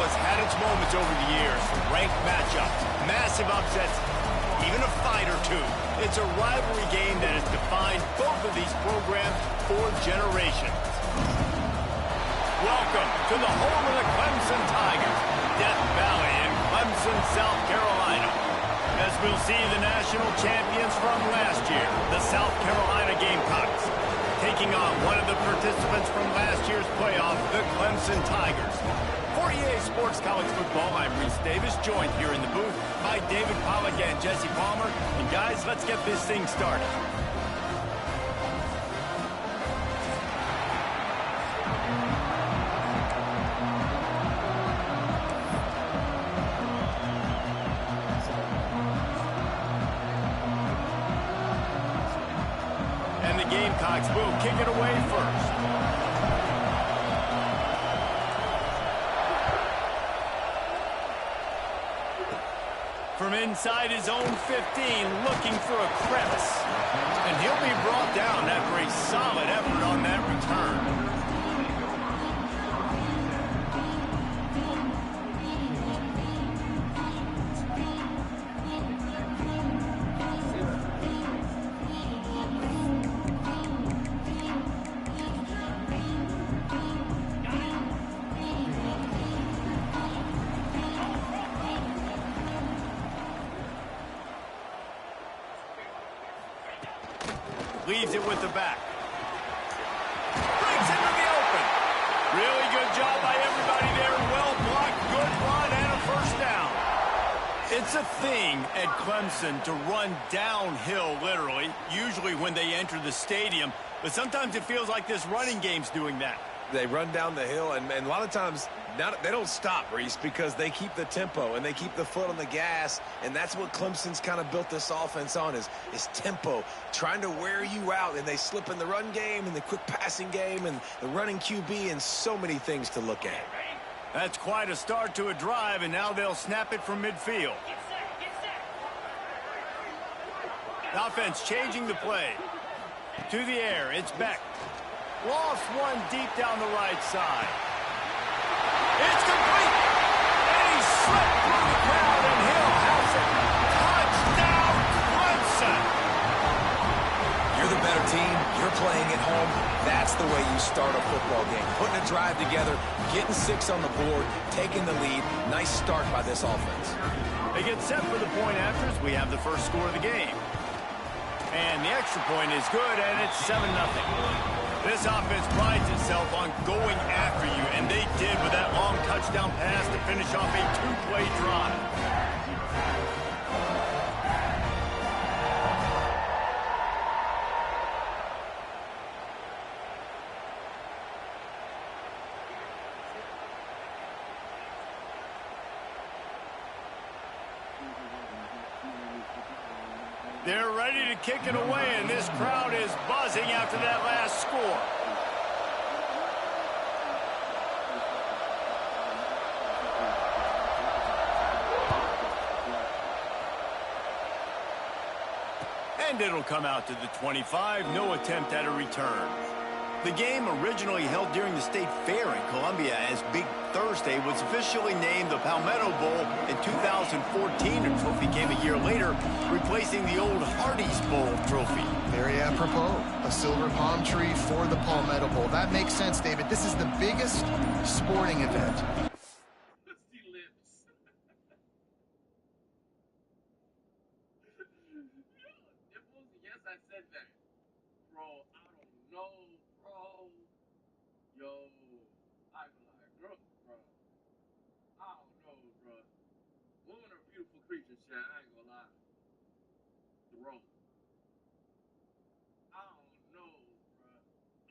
has had its moments over the years. Ranked matchups, massive upsets, even a fight or two. It's a rivalry game that has defined both of these programs for generations. Welcome to the home of the Clemson Tigers, Death Valley in Clemson, South Carolina. As we'll see the national champions from last year, the South Carolina Gamecocks, taking on one of the participants from last year's playoff, the Clemson Tigers. For EA Sports College Football, I'm Reese Davis, joined here in the booth by David Pollack and Jesse Palmer. And guys, let's get this thing started. And the Gamecocks will kick it away first. From inside his own 15, looking for a crevice. And he'll be brought down after a solid effort on that return. Leaves it with the back. Brings into the open. Really good job by everybody there. Well blocked, good run, and a first down. It's a thing at Clemson to run downhill, literally, usually when they enter the stadium. But sometimes it feels like this running game's doing that. They run down the hill, and a lot of times they don't stop, Reese, because they keep the tempo and they keep the foot on the gas, and that's what Clemson's kind of built this offense on is tempo, trying to wear you out, and they slip in the run game and the quick passing game and the running QB and so many things to look at. That's quite a start to a drive, and now they'll snap it from midfield. The offense changing the play. To the air, it's Beck. Lost one deep down the right side. It's complete. And he slipped through the crowd, and Hill has it. Touchdown, Clemson. You're the better team. You're playing at home. That's the way you start a football game. Putting a drive together, getting 6 on the board, taking the lead. Nice start by this offense. They get set for the point afters. We have the first score of the game. And the extra point is good, and it's 7-0. This offense prides itself on going after you, and they did with that long touchdown pass to finish off a 2-play drive. They're ready to kick it away, and this crowd is buzzing after that last score. And it'll come out to the 25, no attempt at a return. The game, originally held during the State Fair in Columbia as Big Thursday, was officially named the Palmetto Bowl in 2014. The trophy came a year later, replacing the old Hardee's Bowl trophy. Very apropos, a silver palm tree for the Palmetto Bowl. That makes sense, David. This is the biggest sporting event. Yes, I said that. Bro, I don't know, bro. Yo, I like, bro. I don't know, bro. Women are beautiful creatures, Chad. I ain't gonna lie. The wrong. I don't know, bro.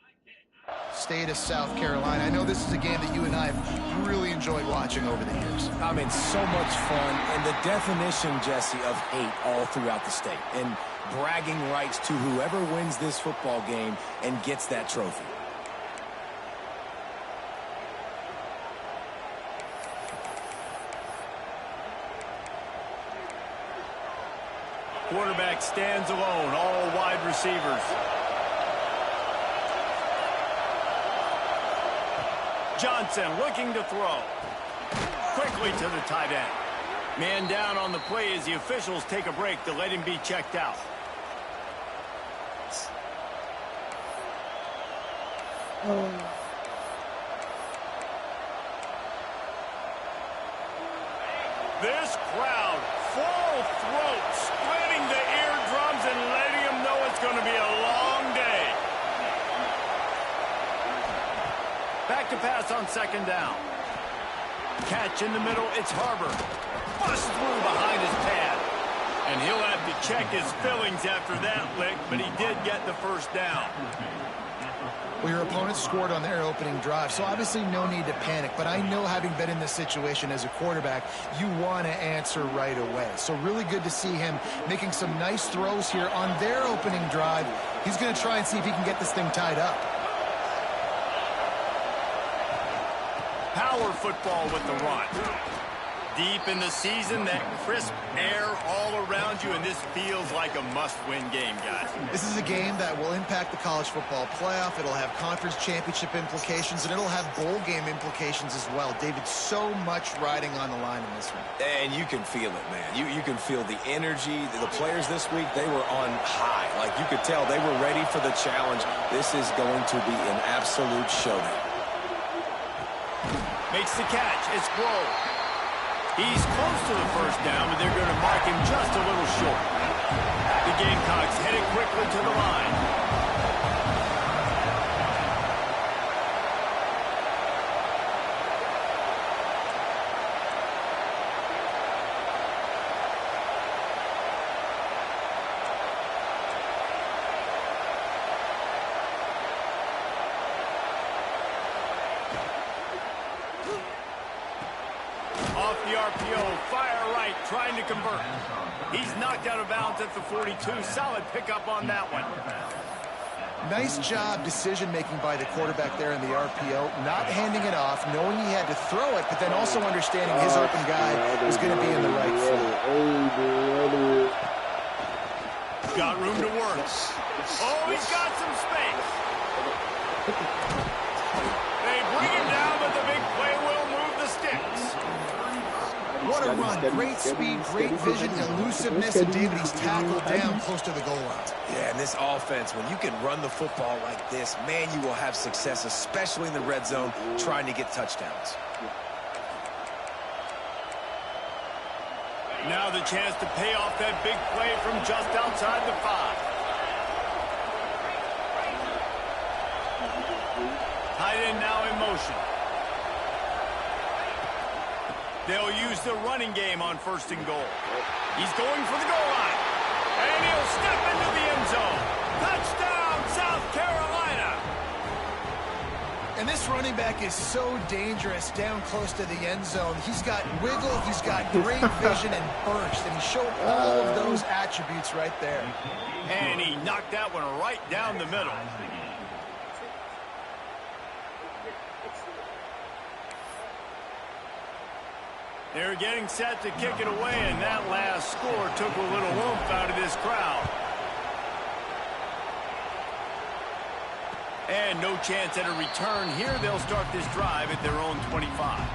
I can't. State of South Carolina. I know this is a game that you and I have really enjoyed watching over the years. I mean, so much fun, and the definition, Jesse, of hate all throughout the state. And bragging rights to whoever wins this football game and gets that trophy. Quarterback stands alone, all wide receivers. Johnson looking to throw. quickly to the tight end. Man down on the play as the officials take a break to let him be checked out. This crowd, full throat, splitting the eardrums and letting them know it's going to be a long day. Back to pass on second down. Catch in the middle, it's Harbor. Busts through behind his pad. And he'll have to check his fillings after that lick, but he did get the first down. Well, your opponent scored on their opening drive, so obviously no need to panic. But I know, having been in this situation as a quarterback, you want to answer right away. So really good to see him making some nice throws here on their opening drive. He's going to try and see if he can get this thing tied up. Power football with the run. Deep in the season, that crisp air all around you, and this feels like a must-win game, guys. This is a game that will impact the college football playoff. It'll have conference championship implications, and it'll have bowl game implications as well. David, so much riding on the line in this one. And you can feel it, man. You can feel the energy. The players this week, they were on high. Like, you could tell they were ready for the challenge. This is going to be an absolute showdown. Makes the catch. It's Grove. He's close to the first down, but they're going to mark him just a little short. The Gamecocks headed quickly to the line. Off the RPO, fire right, trying to convert. He's knocked out of bounds at the 42. Solid pickup on that one. Nice job decision-making by the quarterback there in the RPO, not handing it off, knowing he had to throw it, but then also understanding his open guy was going to be in the right foot. Got room to work. Oh, he's got some space. They bring him down, but the big play will move the sticks. What a run. Great speed, great vision, elusiveness, and David, he's tackled down close to the goal line. Yeah, and this offense, when you can run the football like this, man, you will have success, especially in the red zone, trying to get touchdowns. Now the chance to pay off that big play from just outside the 5. Tight end now in motion. They'll use the running game on first and goal. He's going for the goal line. And he'll step into the end zone. Touchdown, South Carolina. And this running back is so dangerous down close to the end zone. He's got wiggle, he's got great vision and burst, and he showed all of those attributes right there. And he knocked that one right down the middle. They're getting set to kick it away, and that last score took a little oomph out of this crowd. And no chance at a return here. They'll start this drive at their own 25.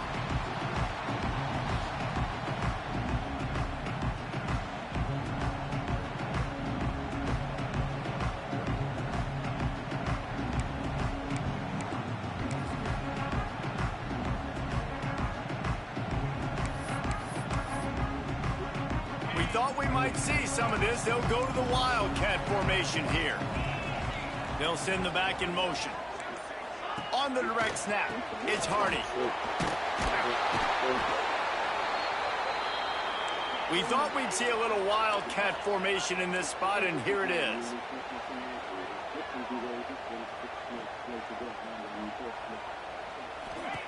Thought we might see some of this. They'll go to the Wildcat formation here. They'll send the back in motion. On the direct snap, it's Hardy. We thought we'd see a little Wildcat formation in this spot, and here it is.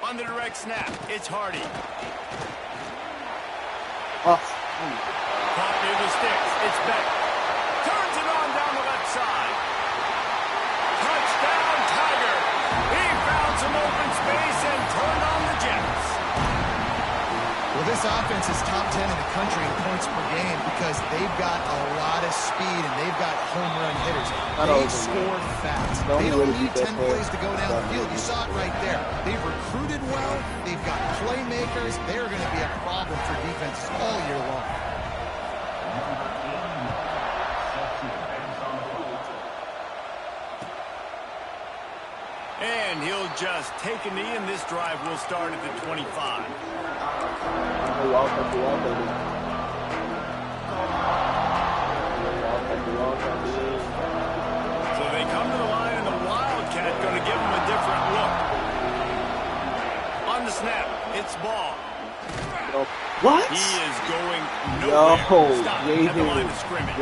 On the direct snap, it's Hardy. Caught near the sticks. It's Beck. Turns it on down the left side. Touchdown, Tiger. He found some open space and turned on the Jets. Well, this this offense is top 10 in the country in points per game because they've got a lot of speed and they've got home run hitters. They score fast. They don't need 10 plays to go down the field. You saw it right there. They've recruited well. They've got playmakers. They're going to be a problem for defenses all year long. And he'll just take a knee, and this drive will start at the 25. So they come to the line, and the Wildcat going to give them a different look. On the snap, it's ball. What? He is going nowhere. Stop at the line of scrimmage.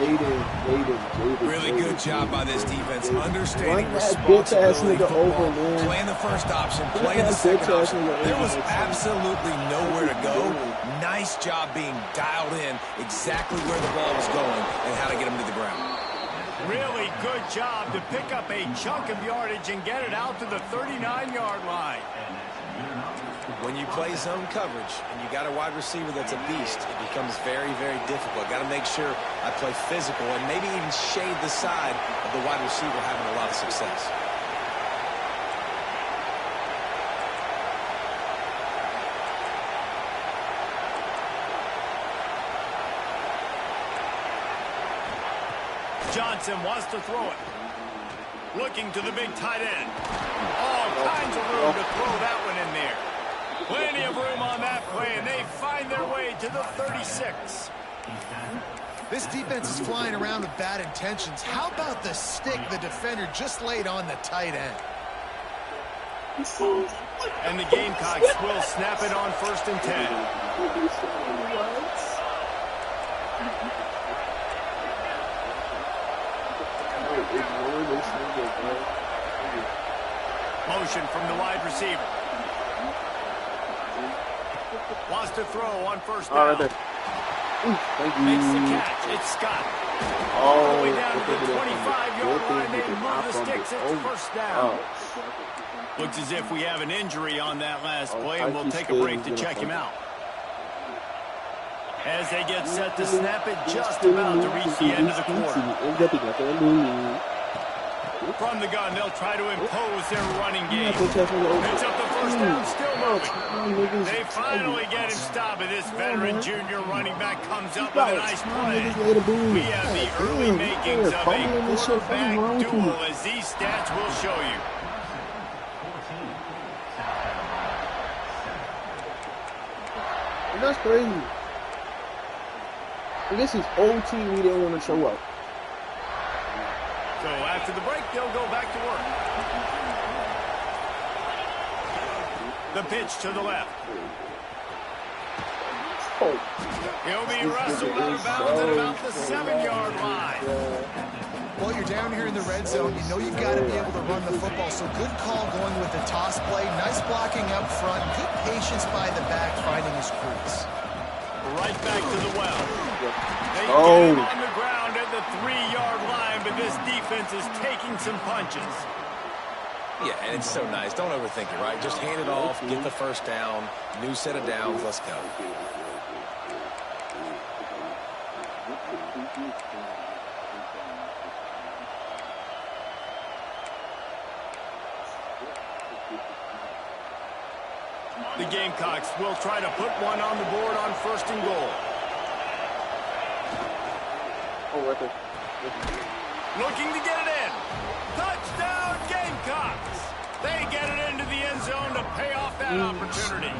Really good job by this defense. Understanding responsibility football. Playing the first option, playing the second option. There was absolutely nowhere to go. Nice job being dialed in exactly where the ball was going and how to get him to the ground. Really good job to pick up a chunk of yardage and get it out to the 39-yard line. When you play zone coverage and you got a wide receiver that's a beast, it becomes very, very difficult. Got to make sure I play physical and maybe even shade the side of the wide receiver having a lot of success. Johnson wants to throw it. Looking to the big tight end. All kinds of room to throw that one in there. Plenty of room on that play, and they find their way to the 36. This defense is flying around with bad intentions. How about the stick the defender just laid on the tight end? And the Gamecocks will snap it on 1st and 10. Motion from the wide receiver. Wants to throw on 1st down. Makes the catch. It's Scott. All the way down to the 25-yard line. They move the sticks. It's 1st down. Looks as if we have an injury on that last play, and we'll take a break to check him out. As they get set to snap it, just about to reach the end of the quarter. From the gun, they'll try to impose their running game. Picks up the 1st down, still moving. They finally get him stopped, and this veteran junior running back comes up with a nice play. We have the early makings of a quarterback duel, as these stats will show you. That's crazy. I guess it's OT we didn't want to show up. So after the break, they'll go back to work. The pitch to the left. He'll be wrestled out of bounds at about the 7-yard line. Well, you're down here in the red zone. You know you've got to be able to run the football. So good call going with the toss play. Nice blocking up front. Good patience by the back finding his crease. Right back to the well. They get him on the ground at the 3-yard line, but this defense is taking some punches. Yeah, and it's so nice. Don't overthink it, right? Just hand it off, get the 1st down, new set of downs, let's go. The Gamecocks will try to put one on the board on 1st and goal. Looking to get it in. Touchdown, Gamecocks! They get it into the end zone to pay off that opportunity.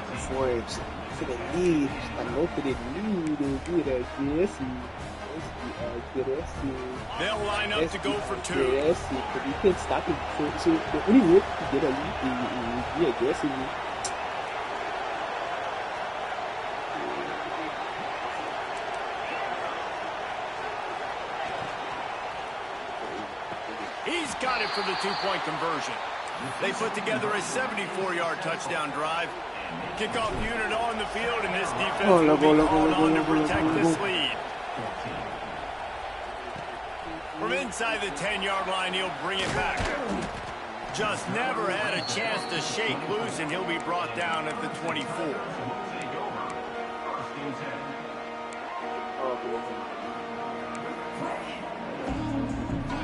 They'll line up to go for 2. He's got it for the 2-point conversion. They put together a 74-yard touchdown drive. Kickoff unit on the field, and this defense will be called on to protect this lead. From inside the 10-yard line, he'll bring it back. Just never had a chance to shake loose, and he'll be brought down at the 24.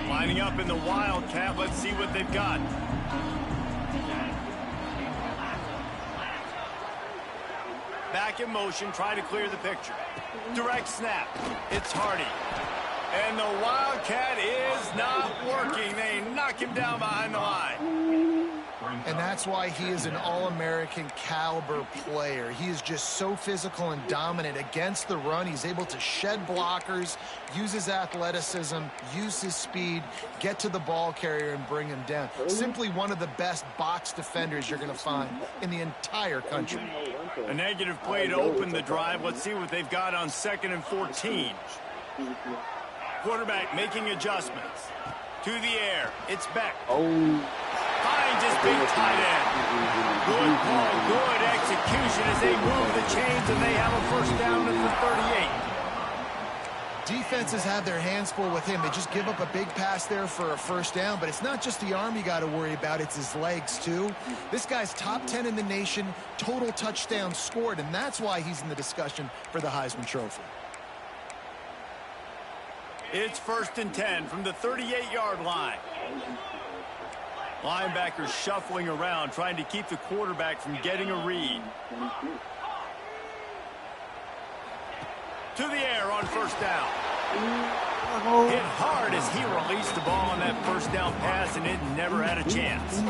Lining up in the Wildcat. Let's see what they've got. Back in motion, trying to clear the picture. Direct snap. It's Hardy. And the Wildcat is not working. They knock him down behind the line. And that's why he is an All-American caliber player. He is just so physical and dominant against the run. He's able to shed blockers, use his athleticism, use his speed, get to the ball carrier and bring him down. Simply one of the best box defenders you're going to find in the entire country. A negative play to open the drive. Let's see what they've got on 2nd and 14. Quarterback making adjustments. To the air. It's Beck. Finds his big tight end. Good ball, good execution as they move the chains, and they have a first down at the 38. Defenses have their hands full with him. They just give up a big pass there for a first down, but it's not just the arm you got to worry about, it's his legs too. This guy's top 10 in the nation, total touchdowns scored, and that's why he's in the discussion for the Heisman Trophy. It's 1st and 10 from the 38-yard line. Linebackers shuffling around, trying to keep the quarterback from getting a read. To the air on first down. Hit hard as he released the ball on that first down pass, and it never had a chance.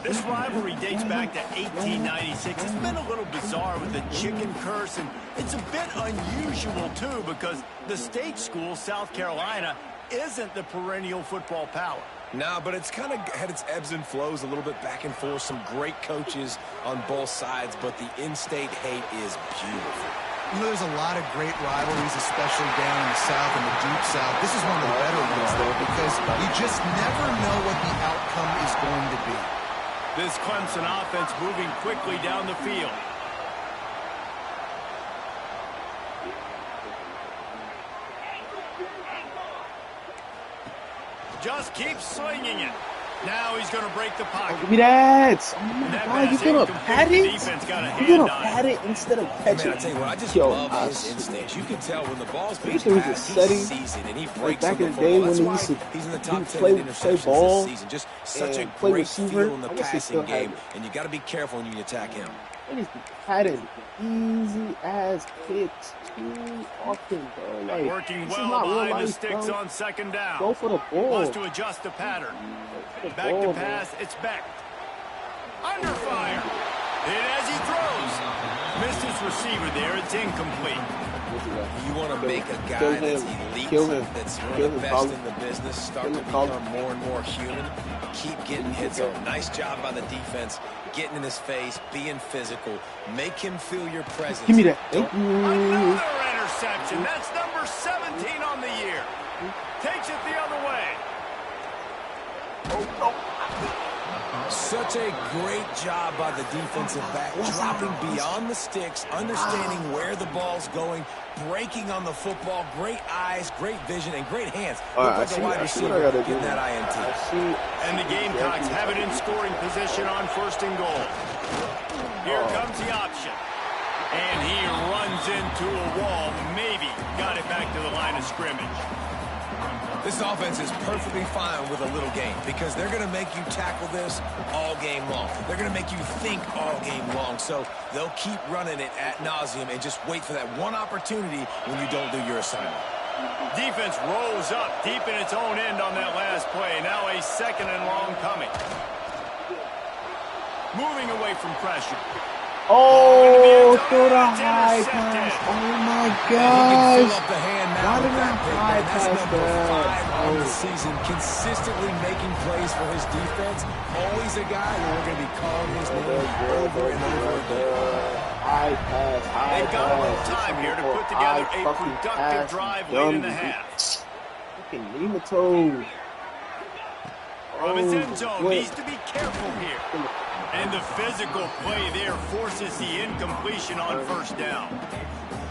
This rivalry dates back to 1896. It's been a little bizarre with the chicken curse, and it's a bit unusual, too, because the state school, South Carolina, isn't the perennial football power. No, but it's kind of had its ebbs and flows, a little bit back and forth. Some great coaches on both sides, but the in-state hate is beautiful. You know, there's a lot of great rivalries, especially down in the South and the Deep South. This is one of the better ones, though, because you just never know what the outcome is going to be. This Clemson offense moving quickly down the field. Just keep slinging it. Now he's going to break the pocket. Give me that. Oh my God, you're going to pat it? You're going to pat it instead of catch it. Man, I tell you what, I just love his instincts. You can tell when the ball's being passed, he's seasoned, and he breaks back in the the day ball. when That's they why used to he's in the top 10 play interceptions ball this season. Just such a and play great receiver. feel in the I guess they still passing game, have it. and you got to be careful when you attack him. It is patted easy as hits too often, bro. Like, working this is well not real behind the life, sticks bro. on 2nd down. Go for the ball. Wants to adjust the pattern. Back to pass. It's Beck. Under fire. Hit as he throws. Missed his receiver there. It's incomplete. You want to make a guy that's elite, that's one of the best in the business, start to become more and more human. Keep getting hits on. Nice job by the defense, getting in his face, being physical. Make him feel your presence. Give me that. Thank you. Another interception. That's number 17 on the year. Takes it the other way. Such a great job by the defensive back, dropping beyond the sticks, understanding where the ball's going, breaking on the football. Great eyes, great vision, and great hands. Look like a wide receiver getting that INT. And the Gamecocks have it in scoring position on 1st and goal. Here comes the option. And he runs into a wall. Maybe got it back to the line of scrimmage. This offense is perfectly fine with a little game because they're going to make you tackle this all game long. They're going to make you think all game long. So they'll keep running it ad nauseum and just wait for that one opportunity when you don't do your assignment. Defense rose up deep in its own end on that last play. Now a 2nd and long coming. Moving away from pressure. Oh, throw the high pass. Oh my gosh. Not enough high pass there. On the season, consistently making plays for his defense. Always a guy that we're going to be calling his name over and over again. High pass, high They've got a little time here to put together a productive drive late in the half. Fucking nematode. From his end zone, needs to be careful here. And the physical play there forces the incompletion on 1st down.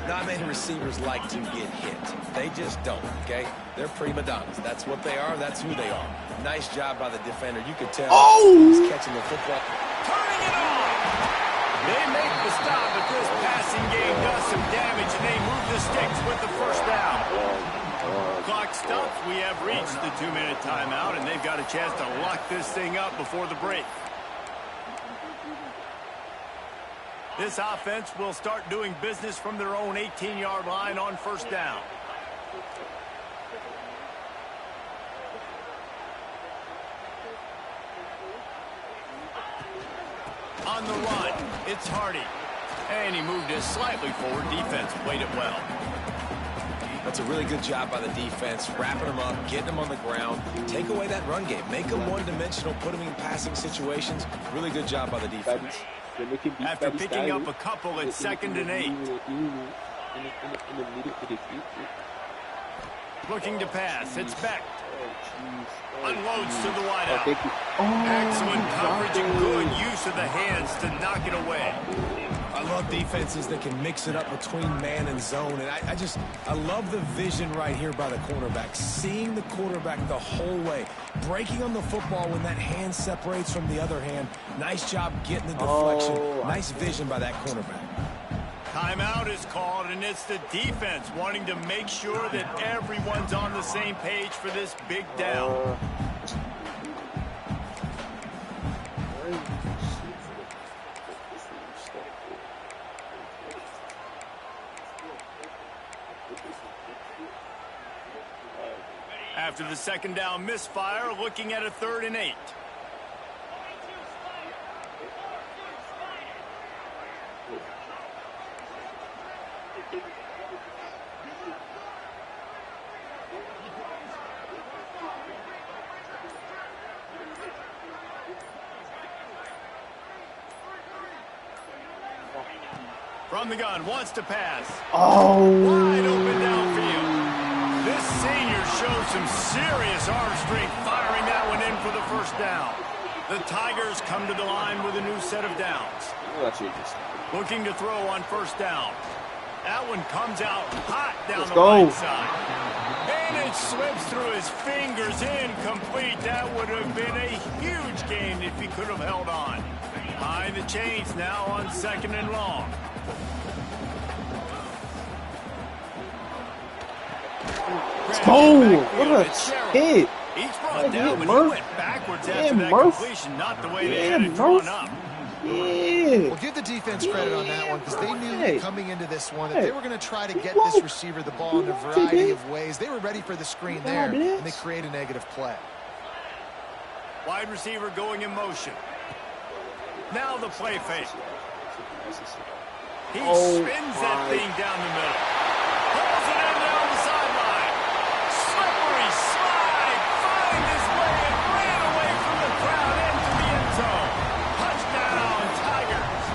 Not many receivers like to get hit. They just don't, okay? They're prima donnas. That's what they are. That's who they are. Nice job by the defender. You could tell he's catching the football. Turning it on. They make the stop, but this passing game does some damage, and they move the sticks with the first down. Clock stops. We have reached the 2-minute timeout, and they've got a chance to lock this thing up before the break. This offense will start doing business from their own 18-yard line on first down. On the run, it's Hardy. And he moved it slightly forward. Defense played it well. That's a really good job by the defense, wrapping them up, getting them on the ground. Take away that run game. Make them one-dimensional, put them in passing situations. Really good job by the defense. After picking up a couple, it's 2nd and 8. Looking to pass. It's Beck. Unloads to the wideout. Excellent coverage and good use of the hands to knock it away. I love defenses that can mix it up between man and zone. And I love the vision right here by the cornerback. Seeing the quarterback the whole way. Breaking on the football when that hand separates from the other hand. Nice job getting the deflection. Nice vision by that cornerback. Timeout is called, and it's the defense wanting to make sure that everyone's on the same page for this big down. After the 2nd down misfire, looking at a 3rd and 8. From the gun, wants to pass. Wide open downfield. This senior shows some serious arm strength, firing that one in for the first down. The Tigers come to the line with a new set of downs. Looking to throw on first down. That one comes out hot down the right side. And it slips through his fingers, incomplete. That would have been a huge gain if he could have held on. High the chains now on 2nd and long. What a hit. He's brought down, but he went backwards after that completion, not the way they had it drawn up. Well, give the defense credit on that one because they knew coming into this one that they were going to try to get this receiver the ball in a variety of ways. They were ready for the screen there, and they create a negative play. Wide receiver going in motion. Now the play fake. He spins that thing down the middle. Pulls it in down the sideline. Slippery slide. Find his way and ran away from the crowd into the end zone. Touchdown, Tigers.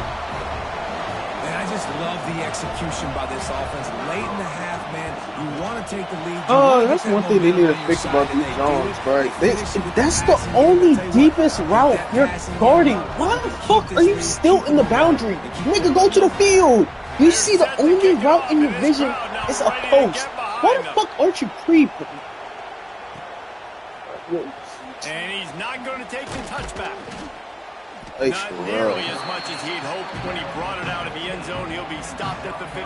Man, I just love the execution by this offense. Late in the half, man, you want to take the lead. That's one thing they need to fix about these zones, bro. That's the only deepest route you're guarding. Why the fuck are you still in the boundary? Nigga, go to the field. You see the only route in your vision is a post. Why the fuck aren't you creeping? And he's not going to take the touchback. Like, Not nearly as much as he'd hoped when he brought it out of the end zone. He'll be stopped at the 15.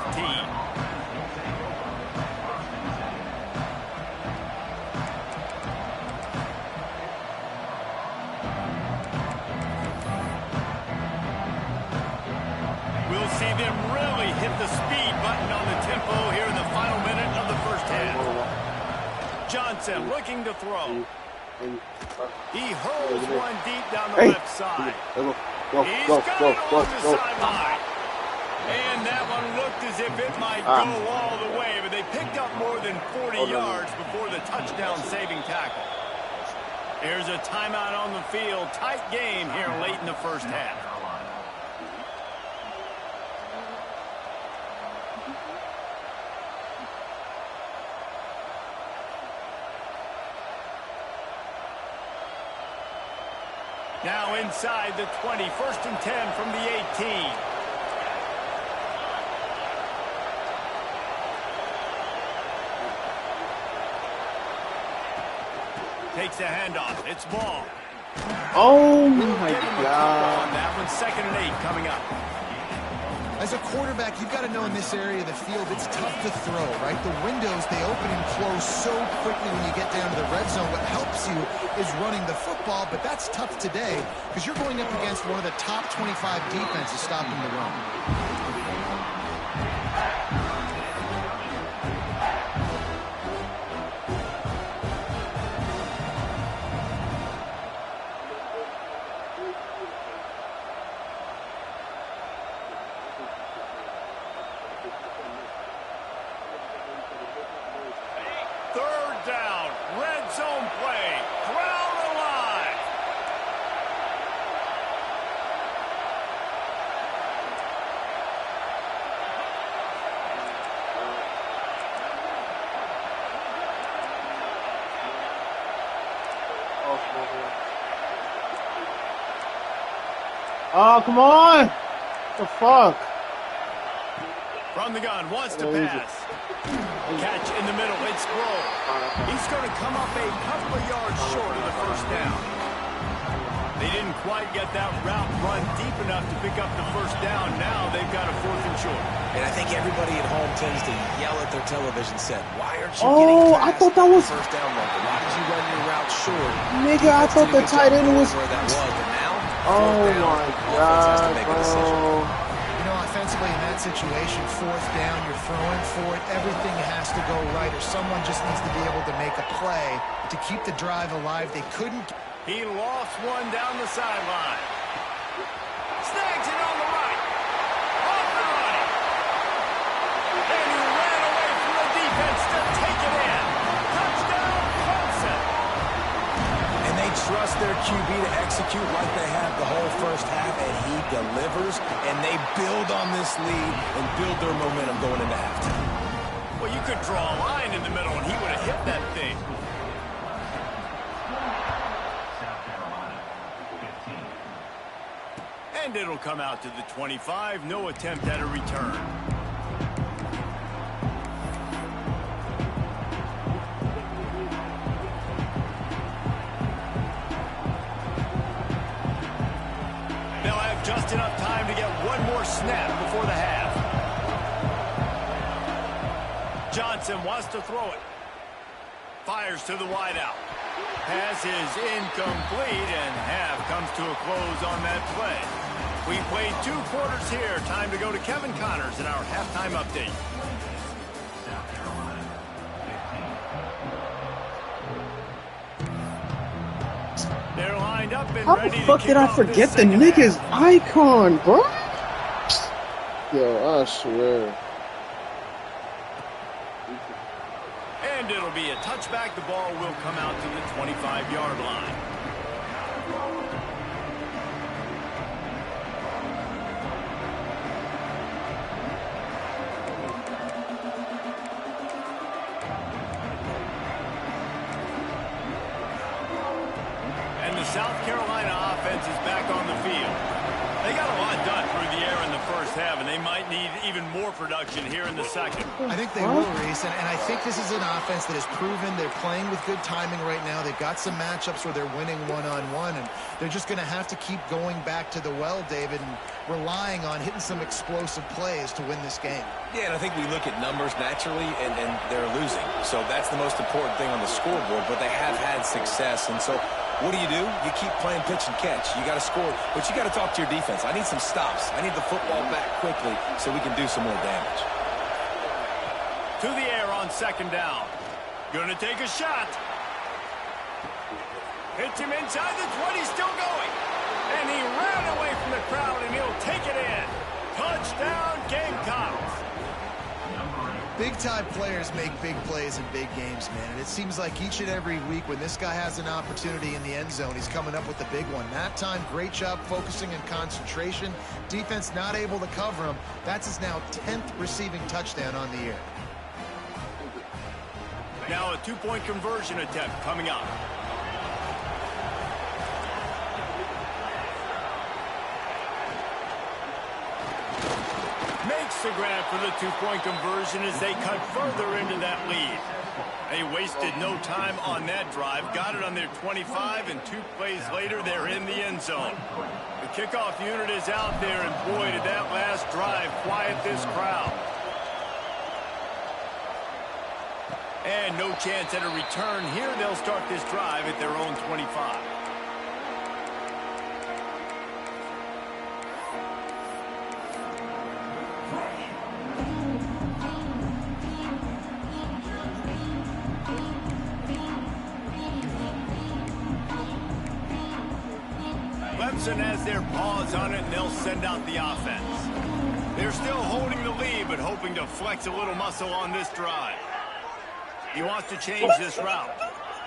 We'll see them really hit the speed button on the tempo here in the final minute of the first half. Johnson looking to throw. He hurls one deep down the left side. He's got it on the sideline. And that one looked as if it might go all the way, but they picked up more than 40 yards before the touchdown-saving tackle. Here's a timeout on the field. Tight game here late in the first half. Now inside the 20, 1st and 10 from the 18. Takes a handoff. It's ball. Oh my God. On that one, 2nd and 8 coming up. As a quarterback, you've got to know in this area of the field, it's tough to throw, right? The windows, they open and close so quickly when you get down to the red zone. What helps you is running the football, but that's tough today because you're going up against one of the top 25 defenses stopping the run. Oh, come on! What the fuck? From the gun, wants to pass. Catch in the middle, it's Sproul. He's going to come up a couple of yards short of the first down. They didn't quite get that route run deep enough to pick up the first down. Now they've got a 4th and short. And I think everybody at home tends to yell at their television set, why aren't you Oh, getting I thought that was... first down marker? Why did you run your route short? Nigga, I thought the tight end was... Where that was, but now, oh my God, bro. You know, offensively in that situation, 4th down, you're throwing for it. Everything has to go right, or someone just needs to be able to make a play to keep the drive alive. They couldn't. He lost one down the sideline. Snags it on the right. Off the running. And he ran away from the defense to take it in. Touchdown, Clemson. And they trust their QB to execute like they have the whole first half, and he delivers, and they build on this lead and build their momentum going into halftime. Well, you could draw a line in the middle, and he would have hit that thing. And it'll come out to the 25. No attempt at a return. They'll have just enough time to get one more snap before the half. Johnson wants to throw it. Fires to the wideout. Pass is incomplete, and half comes to a close on that play. We played 2 quarters here. Time to go to Kevin Connors in our halftime update. They're lined up and How ready the to fuck kick did I off forget this the second nigga's half. icon, bro? Yo, I swear. And it'll be a touchback. The ball will come out to the 25-yard line. And the South Carolina offense is back on the field. They got a lot done through the air in the first half, and they might need even more production here in the second. I think they will, Reese, and I think this is an offense that has proven they're playing with good timing right now. They've got some matchups where they're winning one-on-one, and they're just going to have to keep going back to the well, David, and relying on hitting some explosive plays to win this game. Yeah, and I think we look at numbers naturally, and they're losing. So that's the most important thing on the scoreboard, but they have had success. And so what do? You keep playing pitch and catch. You got to score, but you got to talk to your defense. I need some stops. I need the football back quickly so we can do some more damage. To the air on second down. Gonna take a shot. Hits him inside the 20, still going. And he ran away from the crowd, and he'll take it in. Touchdown, Gamecocks. Big-time players make big plays in big games, man. And it seems like each and every week when this guy has an opportunity in the end zone, he's coming up with the big one. That time, great job focusing and concentration. Defense not able to cover him. That's his now 10th receiving touchdown on the year. Now a 2-point conversion attempt coming up. Makes the grab for the 2-point conversion as they cut further into that lead. They wasted no time on that drive. Got it on their 25, and 2 plays later, they're in the end zone. The kickoff unit is out there, and boy, did that last drive quiet this crowd. And no chance at a return here. They'll start this drive at their own 25. Clemson has their paws on it, and they'll send out the offense. They're still holding the lead, but hoping to flex a little muscle on this drive. He wants to change this route.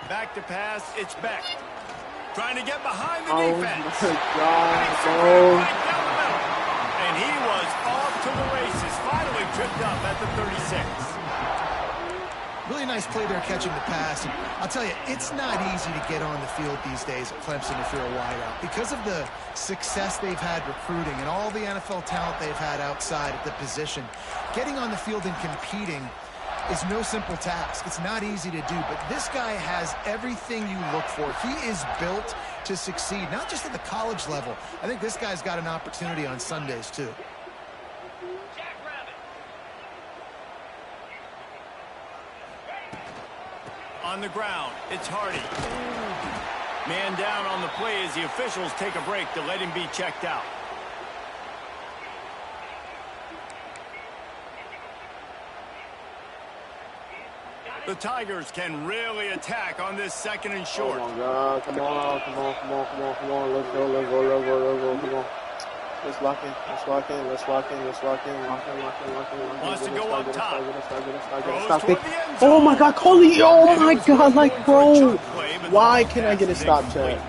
Back to pass, it's Beck. Trying to get behind the defense. Right down the middle. And he was off to the races. Finally tripped up at the 36. Really nice play there catching the pass. And I'll tell you, it's not easy to get on the field these days at Clemson if you're a wideout. Because of the success they've had recruiting and all the NFL talent they've had outside at the position, getting on the field and competing is no simple task. It's not easy to do, but this guy has everything you look for. He is built to succeed, not just at the college level. I think this guy's got an opportunity on Sundays, too. On the ground, it's Hardy. Man down on the play as the officials take a break to let him be checked out. The Tigers can really attack on this 2nd and short. Oh my God, come on. Let's go, come on. Let's lock in. Wants to go up top. Oh my God, Coley, oh my God, like, bro. Why can't I get a stop, Chad?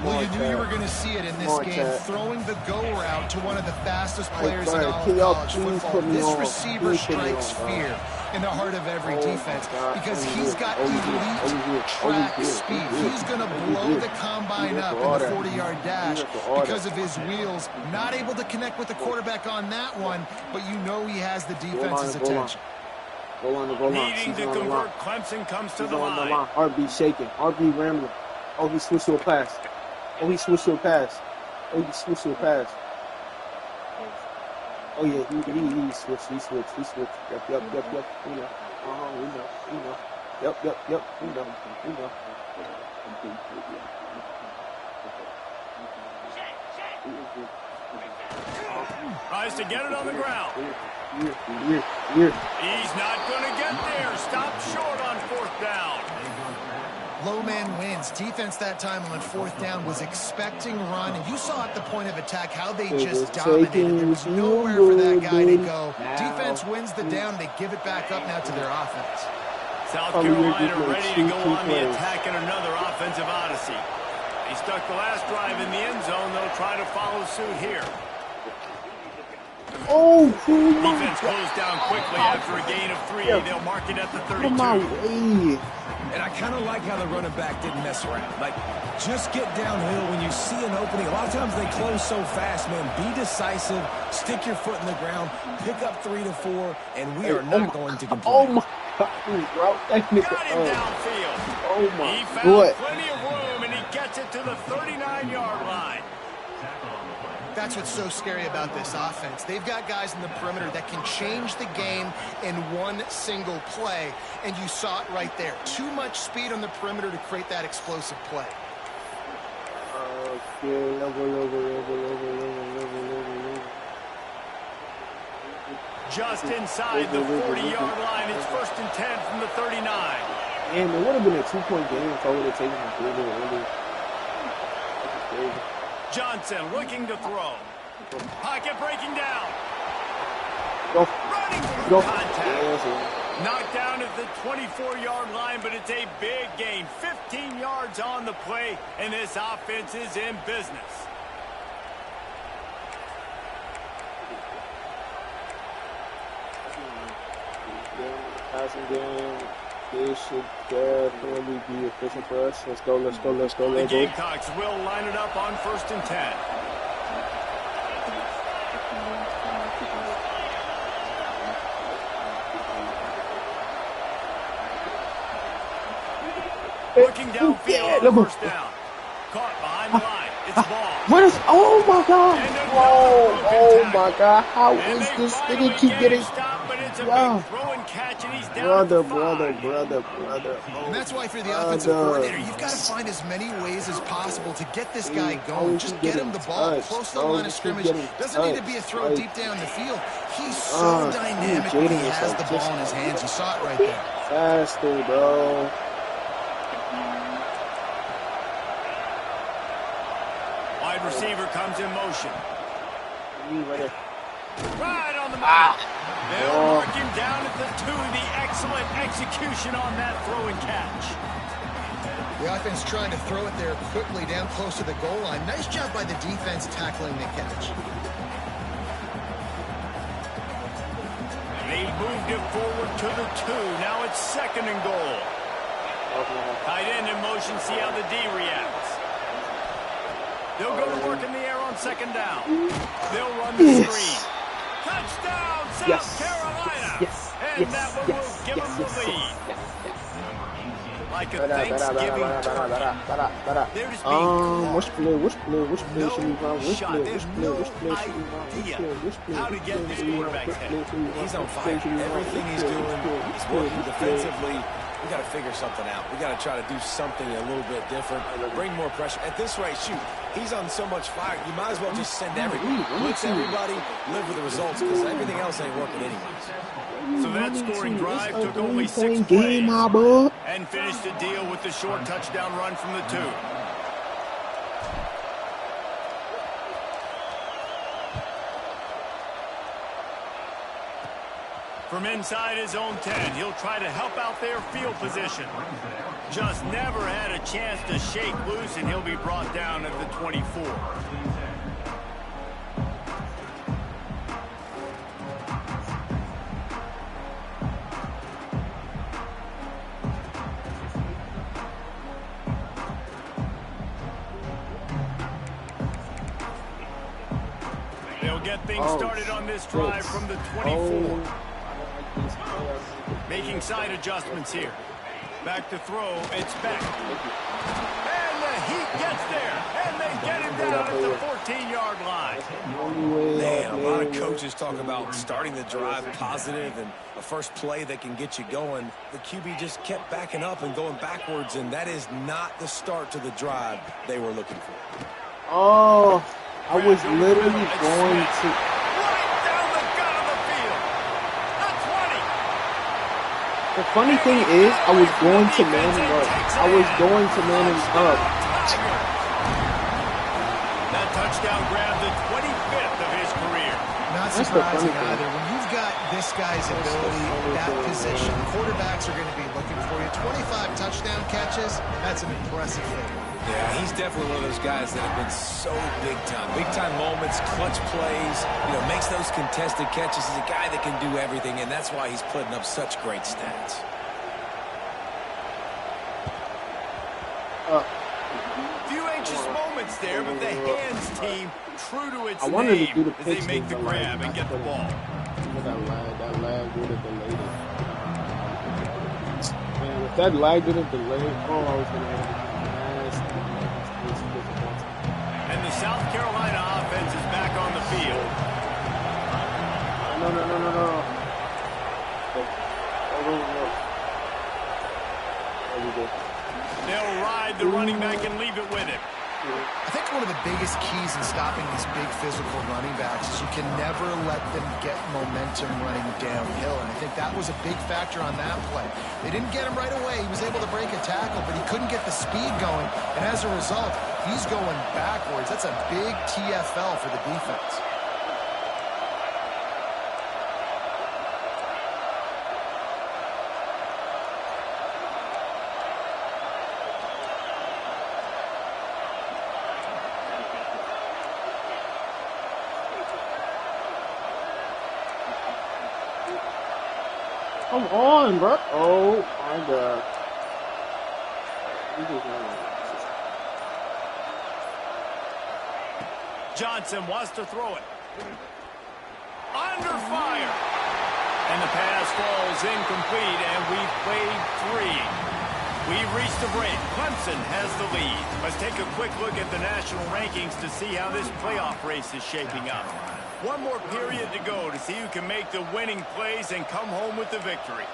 Well, you knew you were going to see it in this game, throwing the go route to one of the fastest players in all of college football. This receiver strikes fear in the heart of every defense because he's got elite track speed. He's going to blow the combine up in the 40-yard dash because of his wheels. Not able to connect with the quarterback on that one, but you know he has the defense's attention. Needing to convert, Clemson comes to the line. RB shaking, RB rambling. Oh, he switched to a pass. Oh, he switched to a pass. Oh, yeah, he switched. He switched. Yep. We know. We know. Yep. We know. Tries to get it on the ground. He's not going to get there. Stopped short on 4th down. Low man wins. Defense that time on 4th down was expecting run. And you saw at the point of attack how they just dominated. There was nowhere for that guy to go. Defense wins the down. They give it back up now to their offense. South Carolina ready to go on the attack in another offensive odyssey. He stuck the last drive in the end zone. They'll try to follow suit here. Defense closed down quickly after a gain of 3. They'll mark it at the 32. And I kind of like how the running back didn't mess around. Like, just get downhill when you see an opening. A lot of times they close so fast, man. Be decisive, stick your foot in the ground, pick up 3 to 4, and we are not going to complain. Oh my God, bro. Got him downfield. Oh my He found plenty of room, and he gets it to the 39-yard line. That's what's so scary about this offense. They've got guys in the perimeter that can change the game in one single play, and you saw it right there. Too much speed on the perimeter to create that explosive play. Just inside the 40-yard line. It's 1st and 10 from the 39. And it would have been a 2-point game if I would have taken him earlier. Johnson looking to throw. Pocket breaking down. Running through contact. Knocked down at the 24-yard line, but it's a big gain. 15 yards on the play, and this offense is in business. Passing game. This should definitely be efficient for us. Let's go. The Gamecocks will line it up on 1st and 10. Looking downfield on first down. Caught behind the line. It's ball. What is? Oh my God! Oh my God! How is this nigga keep getting? Stopped, but it's a Wow. big throw and catch, and he's down Brother. And that's why for the offensive coordinator, you've got to find as many ways as possible to get this guy going. Just get him the ball close to the line of scrimmage. Doesn't need to be a throw deep down the field. He's so dynamic when he has the ball in his hands. You saw it right there. Faster, bro. Wide receiver comes in motion. Right on the Ah. mark. They'll mark him down at the 2. The excellent execution on that throw and catch. The offense trying to throw it there quickly down close to the goal line. Nice job by the defense tackling the catch. They moved it forward to the 2. Now it's 2nd and goal. Tight end in motion. See how the D reacts. They'll go to work in the air on 2nd down. They'll run the screen. Touchdown, South Carolina. And that one will give them the lead. Like a Thanksgiving turkey. They're just being which play should we run? Which play There's should no we run? idea how to get this quarterback's head. He's on fire. Everything he's doing, he's working defensively. We got to figure something out. We got to try to do something a little bit different. Bring more pressure. At this rate, shoot, he's on so much fire. You might as well just send everybody. Blitz everybody, live with the results, because everything else ain't working anyways. So that scoring drive took only 6 plays and finished the deal with the short touchdown run from the 2. From inside his own 10, he'll try to help out their field position. Just never had a chance to shake loose, and he'll be brought down at the 24. They'll get things started on this drive from the 24. Making side adjustments here. Back to throw. It's back. And the heat gets there. And they get him down at the 14-yard line. Man, a lot of coaches talk about starting the drive positive and a first play that can get you going. The QB just kept backing up and going backwards, and that is not the start to the drive they were looking for. Oh, I was literally going to. Right down the gut of the field. That's 20. The funny thing is, I was going to man him up. That touchdown grabbed the 25th of his career. Not surprising either. When you've got this guy's ability, that position, quarterbacks are going to be looking for you. 25 touchdown catches, that's an impressive thing. Yeah, he's definitely one of those guys that have been so big time. Big time moments, clutch plays, makes those contested catches. He's a guy that can do everything, and that's why he's putting up such great stats. Few anxious moments there, but the hands team true to its wanted to name do the as they pitch make the thing, grab and get the ball. That lag would have delayed it. Man, if that lag didn't delay, I was going to have a And the South Carolina offense is back on the field. No. They'll ride the running back and leave it with him. I think one of the biggest keys in stopping these big physical running backs is you can never let them get momentum running downhill. And I think that was a big factor on that play. They didn't get him right away. He was able to break a tackle, but he couldn't get the speed going. And as a result, he's going backwards. That's a big TFL for the defense. Come on, bro. Oh, my God. Johnson wants to throw it. Under fire. And the pass falls incomplete, and we've played 3. We've reached the break. Clemson has the lead. Let's take a quick look at the national rankings to see how this playoff race is shaping up. One more period to go to see who can make the winning plays and come home with the victory.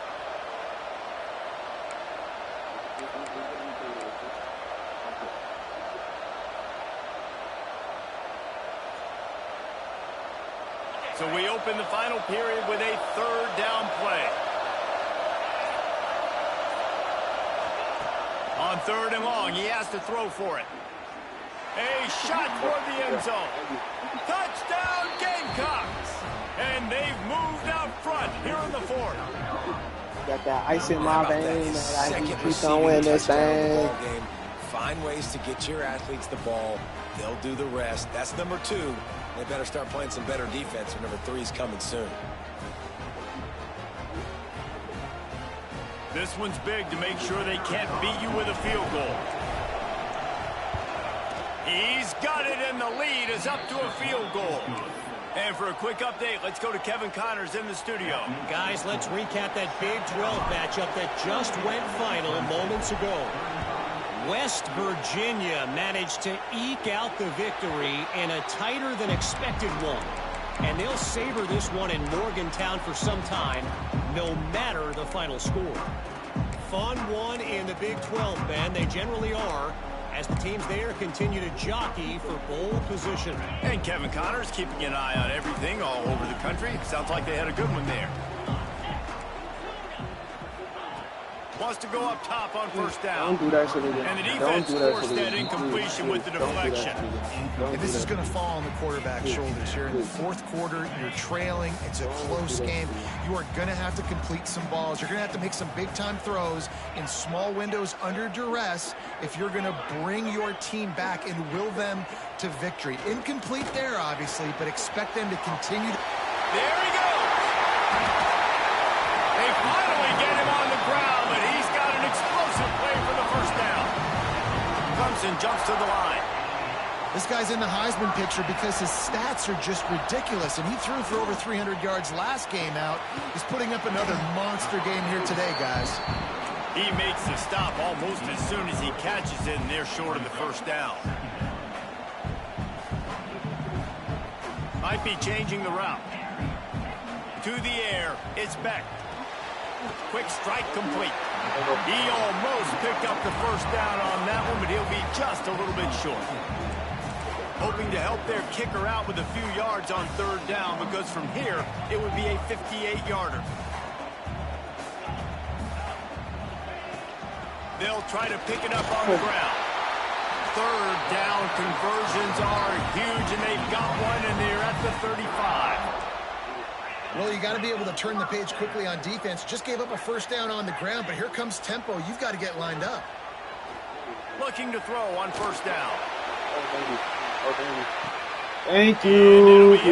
So we open the final period with a third down play. On third and long, he has to throw for it. A shot toward the end zone. Touchdown, Gamecocks! And they've moved out front here in the fourth. Got that ice in my vein, and I need to keep on winning this thing. Find ways to get your athletes the ball. They'll do the rest. That's number 2. They better start playing some better defense, or number 3 is coming soon. This one's big to make sure they can't beat you with a field goal. He's got it, and the lead is up to a field goal. And for a quick update, let's go to Kevin Connors in the studio. Guys, let's recap that Big 12 matchup that just went final moments ago. West Virginia managed to eke out the victory in a tighter than expected one. And they'll savor this one in Morgantown for some time, no matter the final score. Fun one in the Big 12, Ben. They generally are, as the teams there continue to jockey for bowl position. And Kevin Connors keeping an eye on everything all over the country. Sounds like they had a good one there. Wants to go up top on first down. Don't do that shit again. And the defense forced that incompletion with the deflection. And this is going to fall on the quarterback's shoulders here. In the fourth quarter, you're trailing. It's a close game. You are going to have to complete some balls. You're going to have to make some big-time throws in small windows under duress if you're going to bring your team back and will them to victory. Incomplete there, obviously, but expect them to continue. There he goes. They finally get him on the ground, but he's got an explosive play for the first down. Clemson jumps to the line. This guy's in the Heisman picture because his stats are just ridiculous, and he threw for over 300 yards last game out. He's putting up another monster game here today, guys. He makes the stop almost as soon as he catches it, and they're short of the first down. Might be changing the route. To the air, it's Beck. Quick strike complete. He almost picked up the first down on that one, but he'll be just a little bit short. Hoping to help their kicker out with a few yards on third down, because from here, it would be a 58-yarder. They'll try to pick it up on the ground. Third down conversions are huge, and they've got one, and they're at the 35. Well, you got to be able to turn the page quickly on defense. Just gave up a first down on the ground, but here comes tempo. You've got to get lined up. Looking to throw on first down. Thank you. He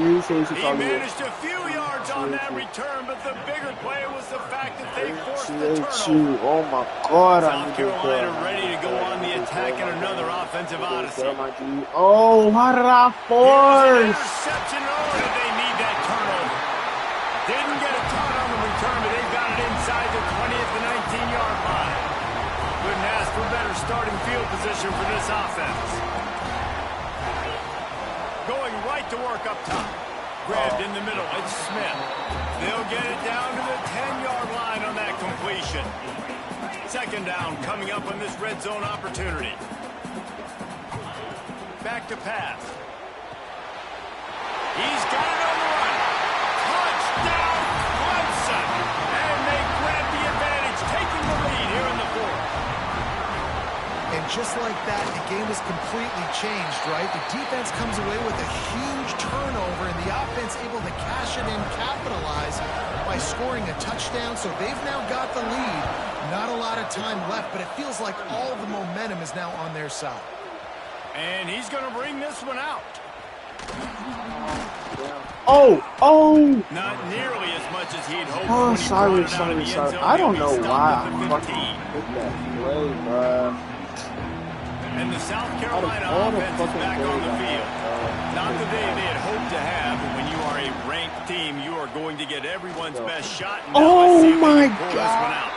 managed a few yards on that return, but the bigger play was the fact that they forced the turnover. Oh my God! South Carolina ready to go on the attack in another offensive odyssey. Oh, what a force! Interception. Oh, did they need that turnover? Didn't get a ton on the return, but they've got it inside the 20th to 19-yard line. Couldn't ask for better starting field position for this offense. Going right to work up top. Grabbed in the middle. It's Smith. They'll get it down to the 10-yard line on that completion. Second down coming up on this red zone opportunity. Back to pass. He's got it on the run. Touchdown, Clemson. And they grab the advantage, taking the lead here in the fourth. And just like that, the game is completely changed, right? The defense comes away with a huge turnover, and the offense able to cash it in, capitalize by scoring a touchdown. So they've now got the lead. Not a lot of time left, but it feels like all the momentum is now on their side. And he's going to bring this one out. Oh! Not nearly as much as he'd hoped. Oh, sorry. I don't know why I fucking hit that play, bruh. And the South Carolina offense is back on the field. Not the day they had hoped to have, but when you are a ranked team, you are going to get everyone's best shot. And oh my God!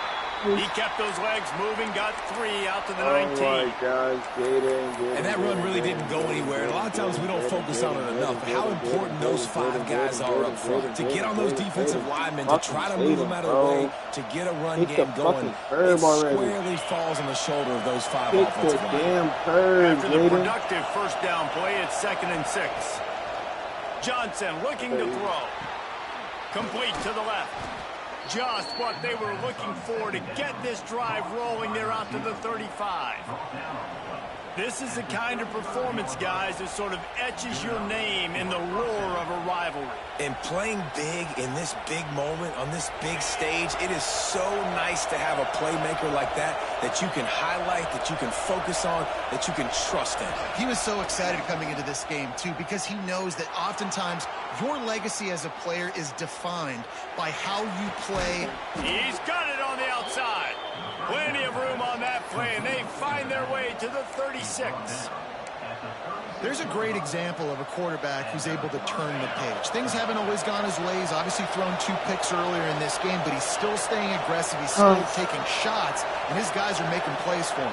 He kept those legs moving, got 3 out to the 19. Oh my gosh, Jaden. And that run really didn't go anywhere. And a lot of times we don't focus on it enough. But how important those 5 guys are up front. To get on those defensive linemen, to try to move them out of the way, to get a run game going. It squarely falls on the shoulder of those 5 offensive linemen. After the productive first down play, it's 2nd and 6. Johnson looking to throw. Complete to the left. Just what they were looking for to get this drive rolling. They're out to the 35. This is the kind of performance, guys, that sort of etches your name in the roar of a rivalry. And playing big in this big moment, on this big stage, it is so nice to have a playmaker like that you can highlight, that you can focus on, that you can trust in. He was so excited coming into this game, too, because he knows that oftentimes your legacy as a player is defined by how you play. He's got it on the outside. Plenty of room on that play, and they find their way to the 36. There's a great example of a quarterback who's able to turn the page. Things haven't always gone his way. He's obviously thrown 2 picks earlier in this game, but he's still staying aggressive. He's still taking shots, and his guys are making plays for him.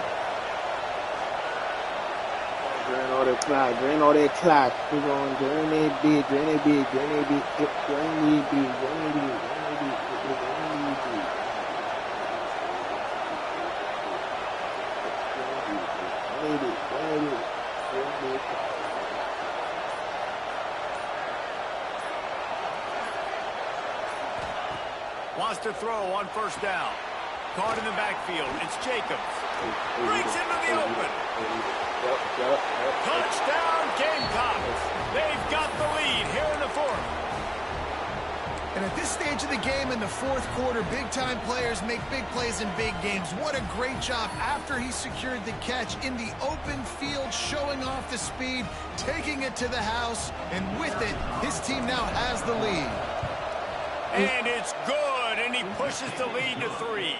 Drain all that clock. Drain all that clock. We're going to drain that big. Drain that big. Drain that big. Drain that big. Drain that big. Wants to throw on first down. Caught in the backfield. It's Jacobs. Brings into the open. Touchdown Gamecocks. They've got the lead here in the 4th. And at this stage of the game in the 4th quarter, big-time players make big plays in big games. What a great job after he secured the catch in the open field, showing off the speed, taking it to the house, and with it, his team now has the lead. And it's good, and he pushes the lead to 3.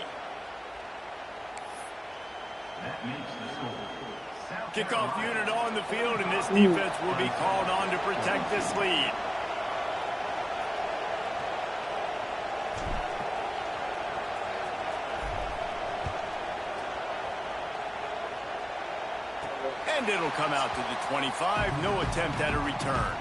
Kickoff unit on the field, and this defense will be called on to protect this lead. And it'll come out to the 25. No attempt at a return.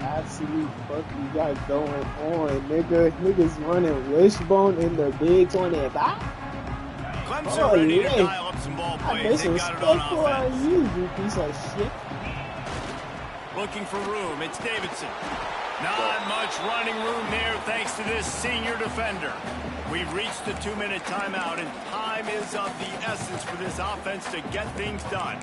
Absolute fuck you got going on, nigga. Niggas running wishbone in the bigs on that back. Clemson ready to dial up some ball plays. They got it on offense. You piece of shit. Looking for room. It's Davidson. Not much running room there thanks to this senior defender. We've reached the 2-minute timeout, and time is of the essence for this offense to get things done.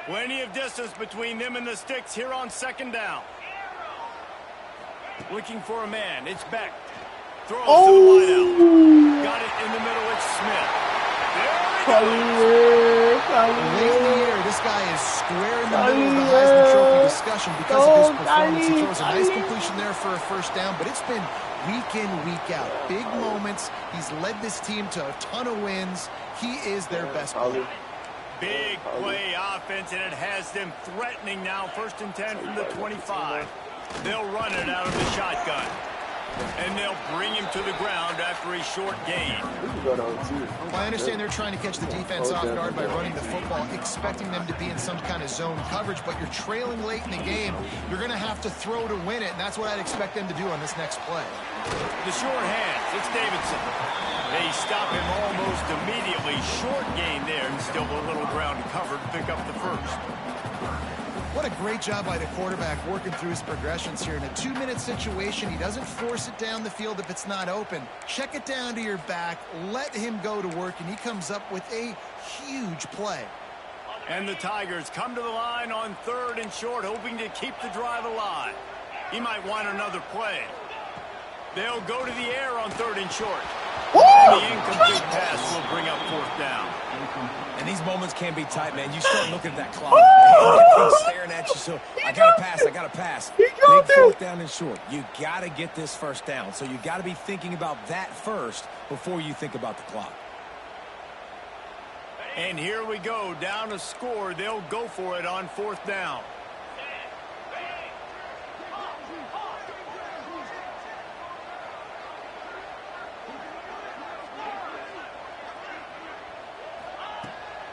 Plenty of distance between them and the sticks here on 2nd down. Looking for a man. It's Beck. Throws to the wideout. Got it in the middle. It's Smith. There he goes. Late in the year, this guy is square in the middle of the Heisman Trophy discussion because of his performance. He throws a nice completion there for a first down, but it's been week in, week out. Big moments. He's led this team to a ton of wins. He is their best player. Big play offense, and it has them threatening now. 1st and 10 from the 25. They'll run it out of the shotgun. And they'll bring him to the ground after a short gain. Well, I understand they're trying to catch the defense off guard by running the football, expecting them to be in some kind of zone coverage, but you're trailing late in the game. You're going to have to throw to win it, and that's what I'd expect them to do on this next play. The short hands, it's Davidson. They stop him almost immediately. Short gain there, and still a little ground covered to pick up the first. What a great job by the quarterback working through his progressions here. In a 2-minute situation, he doesn't force it down the field if it's not open. Check it down to your back, let him go to work, and he comes up with a huge play. And the Tigers come to the line on 3rd and short, hoping to keep the drive alive. He might want another play. They'll go to the air on 3rd and short. And the incomplete pass will bring up 4th down. And these moments can be tight, man. You start looking at that clock. That thing's staring at you, so I got to pass. Big fourth down and short. You got to get this first down, so you got to be thinking about that first before you think about the clock. And here we go, down a score. They'll go for it on fourth down.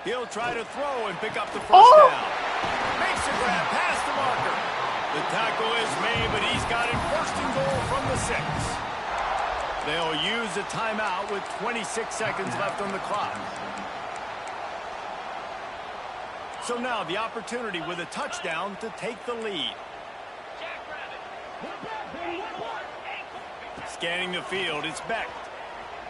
He'll try to throw and pick up the first down. Makes a grab past the marker. The tackle is made, but he's got it first and goal from the 6. They'll use a timeout with 26 seconds left on the clock. So now the opportunity with a touchdown to take the lead. Scanning the field, it's Beck.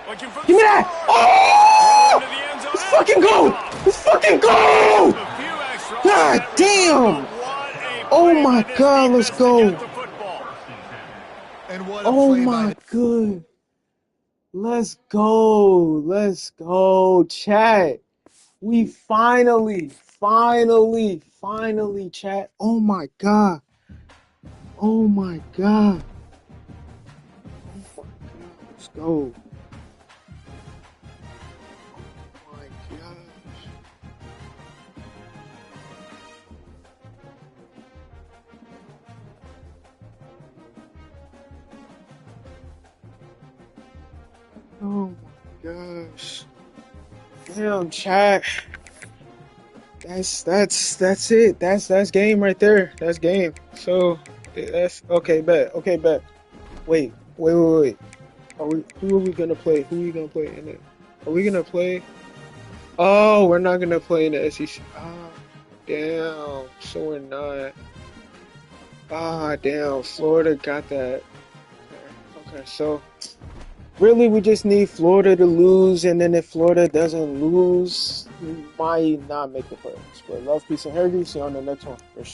Looking for Give me that! Oh! Let's fucking go! Let's fucking go! God damn! Oh my God, let's go! Oh my God! Let's go, chat. We finally, chat. Oh my God. Oh my God. Let's go. Oh my gosh. Damn, chat. That's it. That's game right there. That's game. So that's okay, bet. Okay, bet. Wait. Who are we gonna play? Who are we gonna play in it? Are we gonna play? Oh, we're not gonna play in the SEC. Ah, damn. So we're not. Ah, damn. Florida got that. Okay, so really, we just need Florida to lose, and then if Florida doesn't lose, we might not make the playoffs. But love, peace, and hair grease. See you on the next one. For sure.